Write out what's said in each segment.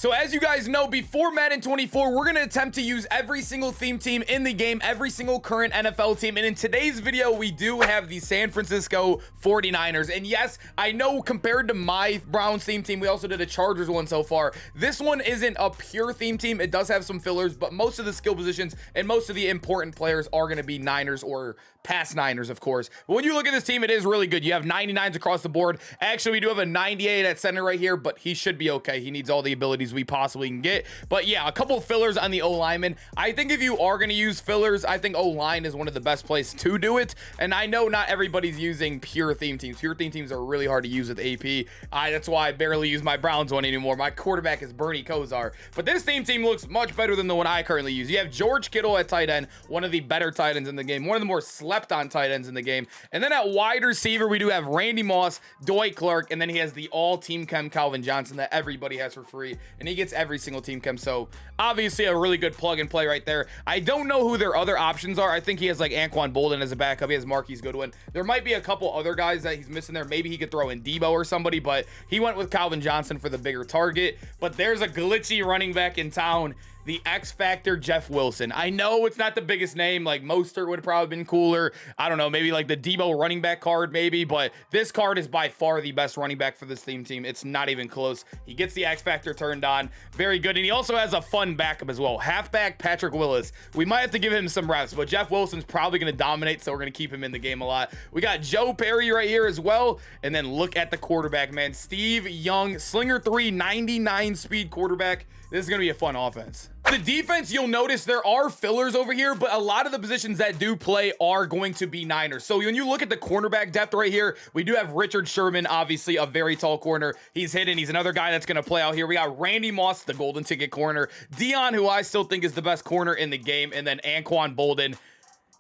So as you guys know, before Madden 24, we're going to attempt to use every single theme team in the game, every single current NFL team. And in today's video, we do have the San Francisco 49ers. And yes, I know compared to my Browns theme team, we also did a Chargers one so far. This one isn't a pure theme team. It does have some fillers, but most of the skill positions and most of the important players are going to be Niners or past Niners, of course. But when you look at this team, it is really good. You have 99s across the board. Actually, we do have a 98 at center right here, but he should be okay. He needs all the abilities we possibly can get. But yeah, a couple of fillers on the O-lineman. I think if you are going to use fillers, I think O-line is one of the best places to do it. And I know not everybody's using pure theme teams. Pure theme teams are really hard to use with AP. That's why I barely use my Browns one anymore. My quarterback is Bernie Kosar. But this theme team looks much better than the one I currently use. You have George Kittle at tight end, one of the better tight ends in the game, one of the more slept on tight ends in the game. And then at wide receiver, we do have Randy Moss, Dwight Clark, and then he has the all team chem Calvin Johnson that everybody has for free, and he gets every single team chem. So obviously a really good plug and play right there. I don't know who their other options are. I think he has like Anquan Bolden as a backup. He has Marquise Goodwin. There might be a couple other guys that he's missing there. Maybe he could throw in Debo or somebody, but he went with Calvin Johnson for the bigger target. But there's a glitchy running back in town, the X Factor Jeff Wilson. I know it's not the biggest name, like Mostert would have probably been cooler. I don't know, maybe like the Debo running back card maybe, but this card is by far the best running back for this theme team. It's not even close. He gets the X Factor turned on. Very good. And he also has a fun backup as well. Halfback Patrick Willis. We might have to give him some reps, but Jeff Wilson's probably going to dominate, so we're going to keep him in the game a lot. We got Joe Perry right here as well. And then look at the quarterback, man. Steve Young, Slinger 3, 99 speed quarterback. This is going to be a fun offense. The defense, you'll notice there are fillers over here, but a lot of the positions that do play are going to be Niners. So when you look at the cornerback depth right here, we do have Richard Sherman, obviously a very tall corner. He's hidden. He's another guy that's going to play out here. We got Randy Moss, the golden ticket corner. Dion, who I still think is the best corner in the game, and then Anquan Bolden.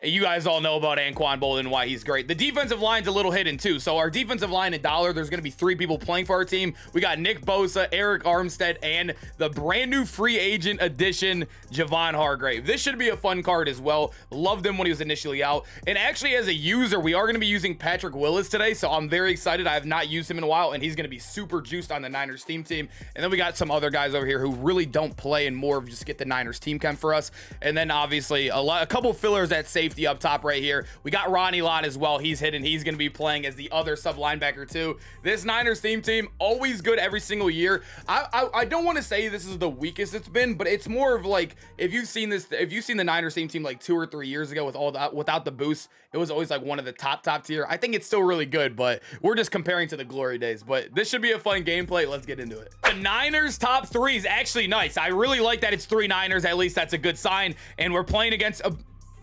You guys all know about Anquan Bolden, why he's great. The defensive line's a little hidden too. So our defensive line in dollar, there's going to be 3 people playing for our team. We got Nick Bosa, Eric Armstead, and the brand new free agent addition, Javon Hargrave. This should be a fun card as well. Loved him when he was initially out. And actually as a user, we are going to be using Patrick Willis today. So I'm very excited. I have not used him in a while, and he's going to be super juiced on the Niners team. And then we got some other guys over here who really don't play and more of just get the Niners team chem for us. And then obviously a couple fillers at safety up top right here. We got Ronnie Lott as well. He's hidden. He's going to be playing as the other sub linebacker too. This Niners theme team, always good every single year. I don't want to say this is the weakest it's been, but it's more of like, if you've seen the Niners theme team like 2 or 3 years ago with all that, without the boost, it was always like one of the top tier. I think it's still really good, but we're just comparing to the glory days. But this should be a fun gameplay. Let's get into it. The Niners top 3 is actually nice. I really like that it's 3 Niners. At least that's a good sign. And we're playing against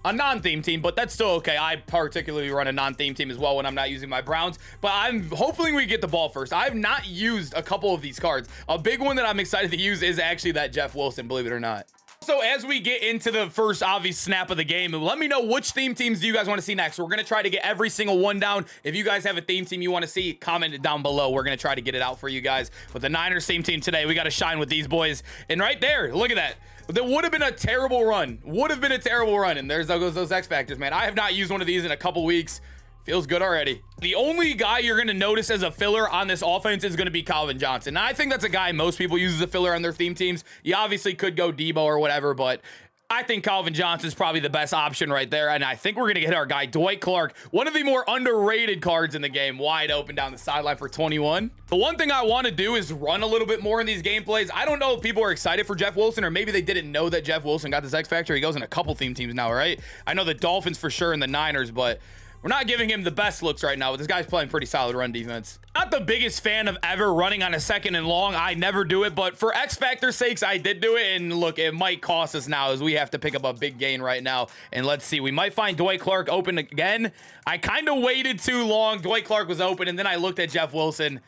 a non-theme team, but that's still okay. I particularly run a non-theme team as well when I'm not using my Browns, but I'm hoping we get the ball first. I've not used a couple of these cards. A big one that I'm excited to use is actually that Jeff Wilson, believe it or not. So as we get into the first obvious snap of the game, let me know which theme teams do you guys want to see next. We're going to try to get every single one down. If you guys have a theme team you want to see, comment it down below. We're going to try to get it out for you guys. But the Niners theme team today, we got to shine with these boys. And right there, look at that. That would have been a terrible run. And there's those X Factors, man. I have not used one of these in a couple weeks. Feels good already. The only guy you're going to notice as a filler on this offense is going to be Calvin Johnson. And I think that's a guy most people use as a filler on their theme teams. You obviously could go Debo or whatever, but I think Calvin Johnson is probably the best option right there. And I think we're going to get our guy, Dwight Clark, one of the more underrated cards in the game, wide open down the sideline for 21. The one thing I want to do is run a little bit more in these gameplays. I don't know if people are excited for Jeff Wilson, or maybe they didn't know that Jeff Wilson got this X Factor. He goes in a couple theme teams now, right? I know the Dolphins for sure and the Niners, but we're not giving him the best looks right now, but this guy's playing pretty solid run defense. Not the biggest fan of ever running on a 2nd and long. I never do it, but for X Factor's sakes, I did do it. And look, it might cost us now as we have to pick up a big gain right now. And let's see, we might find Dwight Clark open again. I kind of waited too long. Dwight Clark was open, and then I looked at Jeff Wilson.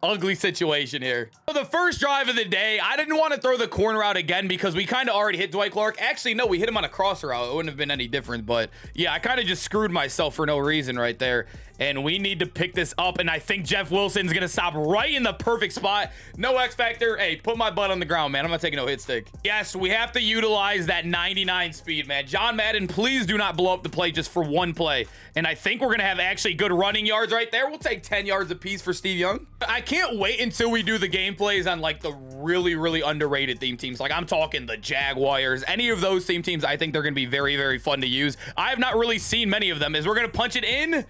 Ugly situation here. So the first drive of the day, I didn't want to throw the corner out again because we kind of already hit Dwight Clark. Actually, no, we hit him on a crosser route. It wouldn't have been any different, but yeah, I kind of just screwed myself for no reason right there. and we need to pick this up, and I think Jeff Wilson's gonna stop right in the perfect spot. No X factor. Hey, put my butt on the ground, man. I'm not taking no hit stick. Yes, we have to utilize that 99 speed, man. John Madden, please do not blow up the play just for one play. And I think we're gonna have actually good running yards right there. We'll take 10 yards apiece for Steve Young. I can't wait until we do the gameplays on like the really underrated theme teams. Like I'm talking the Jaguars, any of those theme teams. I think they're gonna be very fun to use. I have not really seen many of them. As we're gonna punch it in.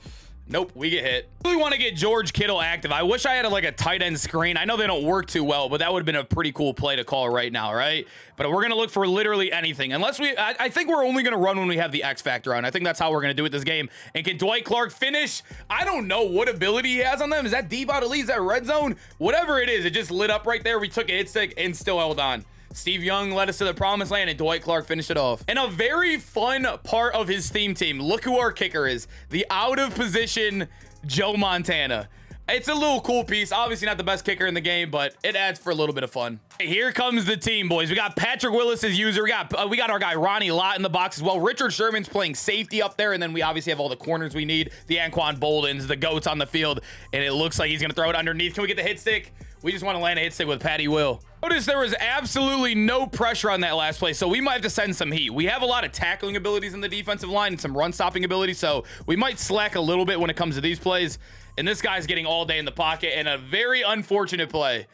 Nope, we get hit. I really want to get George Kittle active. I wish I had like a tight end screen. I know they don't work too well, but that would have been a pretty cool play to call right now, right? But we're going to look for literally anything. Unless I think we're only going to run when we have the X factor on. I think that's how we're going to do it this game. And can Dwight Clark finish? I don't know what ability he has on them. Is that deep out of lead? Is that red zone? Whatever it is, it just lit up right there. We took a hit stick and still held on. Steve Young led us to the promised land, and Dwight Clark finished it off. And a very fun part of his theme team, look who our kicker is. The out-of-position Joe Montana. It's a little cool piece. Obviously not the best kicker in the game, but it adds for a little bit of fun. Here comes the team, boys. We got Patrick Willis as user. We got our guy Ronnie Lott in the box as well. Richard Sherman's playing safety up there, and then we obviously have all the corners we need. The Anquan Boldens, the GOATs on the field, and it looks like he's going to throw it underneath. Can we get the hit stick? We just want to land a hit stick with Patty Will. Notice there was absolutely no pressure on that last play, so we might have to send some heat. We have a lot of tackling abilities in the defensive line and some run stopping abilities, so we might slack a little bit when it comes to these plays. And this guy's getting all day in the pocket, and a very unfortunate play.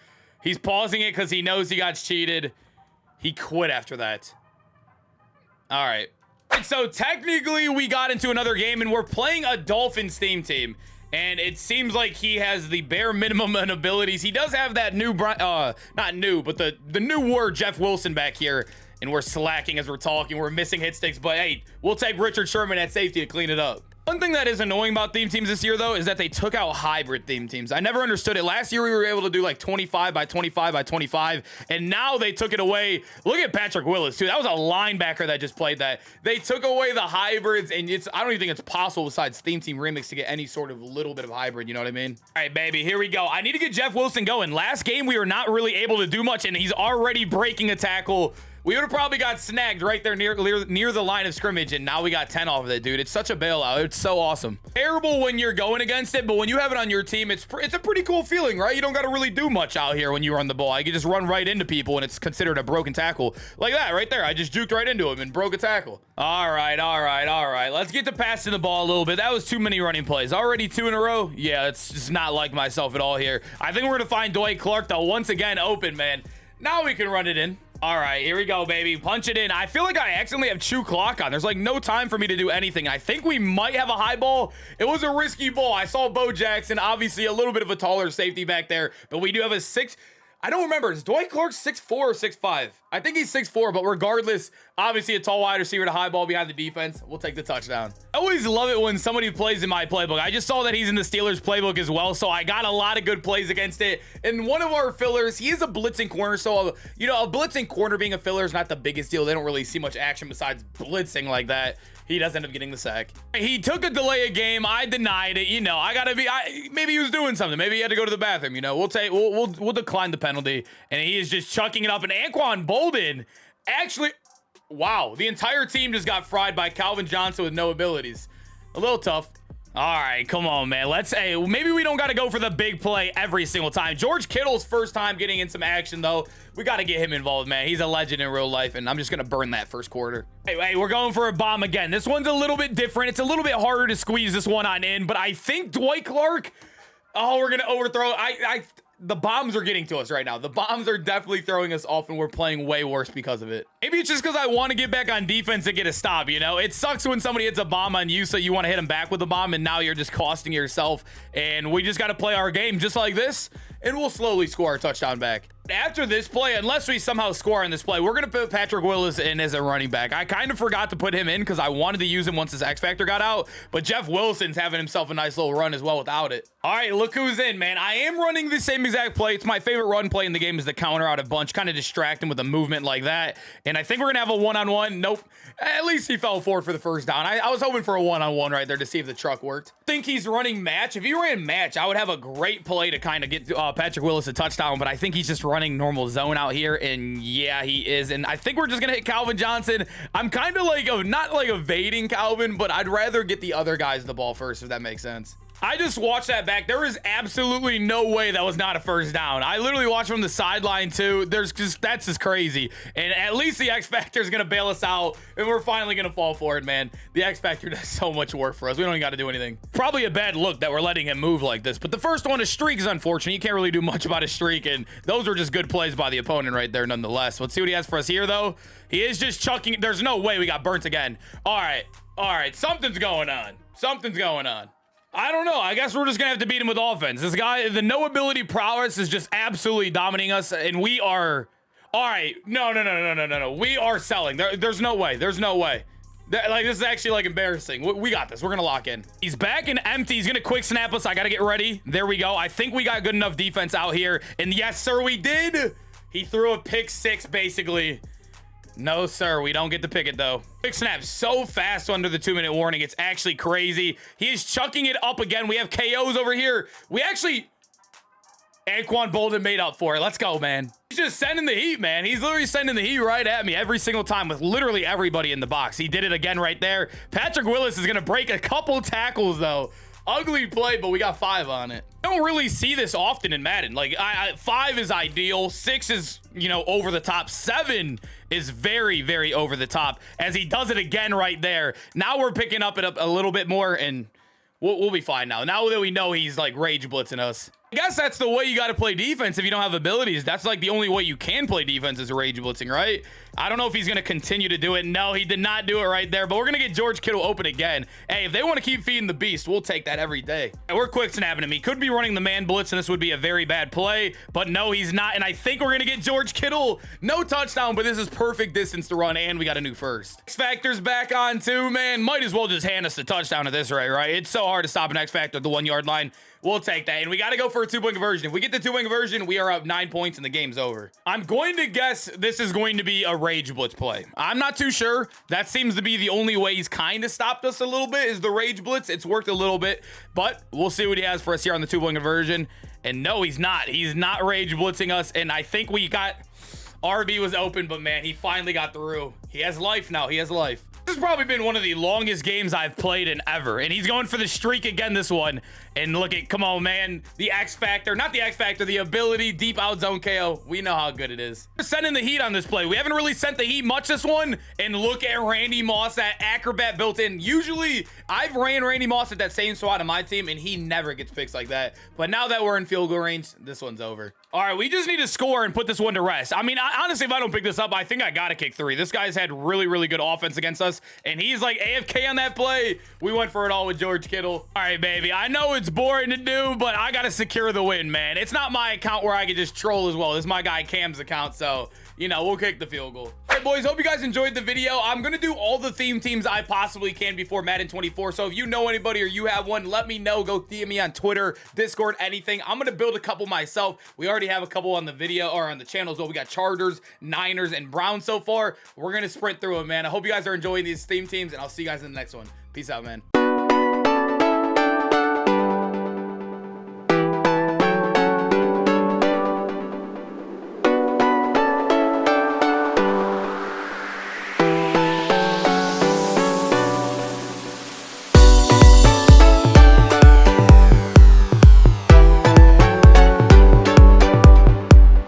He's pausing it because he knows he got cheated. He quit after that. All right. So technically we got into another game, and we're playing a Dolphins theme team. And it seems like he has the bare minimum in abilities. He does have that new, not new, but the new word Jeff Wilson back here. And we're slacking as we're talking. We're missing hit sticks. But hey, we'll take Richard Sherman at safety to clean it up. One thing that is annoying about theme teams this year, though, is that they took out hybrid theme teams. I never understood it. Last year, we were able to do like 25 by 25 by 25, and now they took it away. Look at Patrick Willis, too. That was a linebacker that just played that. They took away the hybrids, and I don't even think it's possible besides Theme Team Remix to get any sort of little bit of hybrid, you know what I mean? All right, baby, here we go. I need to get Jeff Wilson going. Last game, we were not really able to do much, and he's already breaking a tackle. We would have probably got snagged right there near the line of scrimmage, and now we got 10 off of it, dude. It's such a bailout. It's so awesome. Terrible when you're going against it, but when you have it on your team, it's a pretty cool feeling, right? You don't got to really do much out here when you run the ball. You can just run right into people, and it's considered a broken tackle. Like that right there. I just juked right into him and broke a tackle. All right. Let's get to passing the ball a little bit. That was too many running plays. Already 2 in a row? Yeah, it's just not like myself at all here. I think we're going to find Dwight Clark, though, once again open, man. Now we can run it in. All right, here we go, baby. Punch it in. I feel like I accidentally have chew clock on. There's like no time for me to do anything. I think we might have a high ball. It was a risky ball. I saw Bo Jackson, obviously a little bit of a taller safety back there, but we do have a 6. I don't remember. Is Dwight Clark 6'4" or 6'5"? I think he's 6'4", but regardless, obviously a tall wide receiver to high ball behind the defense. We'll take the touchdown. I always love it when somebody plays in my playbook. I just saw that he's in the Steelers playbook as well, so I got a lot of good plays against it. And one of our fillers, he is a blitzing corner, so, you know, a blitzing corner being a filler is not the biggest deal. They don't really see much action besides blitzing like that. He does end up getting the sack. He took a delay of game. I denied it. You know, maybe he was doing something. Maybe he had to go to the bathroom. You know, we'll decline the penalty. And he is just chucking it up. And Anquan Bolden actually, wow, the entire team just got fried by Calvin Johnson with no abilities. A little tough. All right, come on, man. Maybe we don't got to go for the big play every single time. George Kittle's first time getting in some action, though. We got to get him involved, man. He's a legend in real life, and I'm just going to burn that first quarter. Hey, we're going for a bomb again. This one's a little bit different. It's a little bit harder to squeeze this one on in, but I think Dwight Clark, oh, we're going to overthrow. The bombs are getting to us right now. The bombs are definitely throwing us off, and we're playing way worse because of it. Maybe it's just because I want to get back on defense and get a stop, you know? It sucks when somebody hits a bomb on you, so you want to hit them back with a bomb, and now you're just costing yourself. And we just got to play our game just like this, and we'll slowly score our touchdown back. After this play, unless we somehow score on this play, we're going to put Patrick Willis in as a running back. I kind of forgot to put him in because I wanted to use him once his X Factor got out, but Jeff Wilson's having himself a nice little run as well without it. All right, look who's in, man. I am running the same exact play. It's my favorite run play in the game is the counter out of bunch, kind of distract him with a movement like that. And I think we're going to have a one-on-one. Nope. At least he fell forward for the first down. I was hoping for a one-on-one right there to see if the truck worked. I think he's running match. If he ran match, I would have a great play to kind of get Patrick Willis a touchdown, but I think he's just running normal zone out here, and yeah, he is. And I think we're just gonna hit Calvin Johnson. I'm kind of like not like evading Calvin, but I'd rather get the other guys the ball first, if that makes sense. I just watched that back. There is absolutely no way that was not a first down. I literally watched from the sideline too. That's just crazy. And at least the X Factor is gonna bail us out, and we're finally gonna fall for it, man. The X Factor does so much work for us. We don't even got to do anything. Probably a bad look that we're letting him move like this. But the first one, a streak, is unfortunate. You can't really do much about a streak, and those are just good plays by the opponent right there, nonetheless. Let's see what he has for us here, though. He is just chucking. There's no way we got burnt again. All right. Something's going on. Something's going on. I don't know. I guess we're just gonna have to beat him with offense. This guy, the no ability prowess is just absolutely dominating us, and we are. All right, no. We are selling. There's no way. There's no way. Like, this is actually like embarrassing. We got this. We're gonna lock in. He's back and empty. He's gonna quick snap us. I gotta get ready. There we go. I think we got good enough defense out here, and yes, sir, we did. He threw a pick six, basically. No, sir, we don't get to pick it, though. Quick snap so fast under the 2-minute warning. It's actually crazy. He is chucking it up again. We have KOs over here. We actually... Anquan Bolden made up for it. Let's go, man. He's just sending the heat, man. He's literally sending the heat right at me every single time with literally everybody in the box. He did it again right there. Patrick Willis is going to break a couple tackles, though. Ugly play, but we got 5 on it. I don't really see this often in Madden. Like, 5 is ideal. 6 is, you know, over the top. 7 is very, very over the top, as he does it again right there. Now we're picking up it a little bit more, and we'll be fine now. Now that we know he's, like, rage blitzing us. I guess that's the way you got to play defense if you don't have abilities. That's like the only way you can play defense is rage blitzing, right? I don't know if he's going to continue to do it. No, he did not do it right there, but we're going to get George Kittle open again. Hey, if they want to keep feeding the beast, we'll take that every day. And we're quick snapping him. He could be running the man blitz, and this would be a very bad play, but no, he's not. And I think we're going to get George Kittle. No touchdown, but this is perfect distance to run, and we got a new first. X Factor's back on too, man. Might as well just hand us the touchdown at this rate, right? It's so hard to stop an X Factor at the 1 yard line. We'll take that, and we got to go for a 2-point conversion. If we get the 2-point conversion, we are up 9 points, and the game's over. I'm going to guess this is going to be a rage blitz play. I'm not too sure. That seems to be the only way he's kind of stopped us a little bit is the rage blitz. It's worked a little bit, but we'll see what he has for us here on the 2-point conversion. And no, he's not. He's not rage blitzing us, and I think we got... RB was open, but man, he finally got through. He has life now. He has life. This has probably been one of the longest games I've played in ever. And he's going for the streak again, this one. And look at, come on, man. The X Factor, not the X Factor, the ability, deep out zone KO. We know how good it is. We're sending the heat on this play. We haven't really sent the heat much this one. And look at Randy Moss, that acrobat built in. Usually, I've ran Randy Moss at that same spot on my team, and he never gets picks like that. But now that we're in field goal range, this one's over. All right, we just need to score and put this one to rest. I mean, honestly, if I don't pick this up, I think I got to kick 3. This guy's had really, really good offense against us, and he's like AFK on that play. We went for it all with George Kittle. All right, baby. I know it's boring to do, but I got to secure the win, man. It's not my account where I can just troll as well. This is my guy Cam's account, so, you know, we'll kick the field goal. All right, boys, hope you guys enjoyed the video. I'm going to do all the theme teams I possibly can before Madden 24, so if you know anybody or you have one, let me know. Go DM me on Twitter, Discord, anything. I'm going to build a couple myself. We already have a couple on the video or on the channel as well. We got Chargers, Niners, and Browns so far. We're going to sprint through them, man. I hope you guys are enjoying these theme teams, and I'll see you guys in the next one. Peace out, man.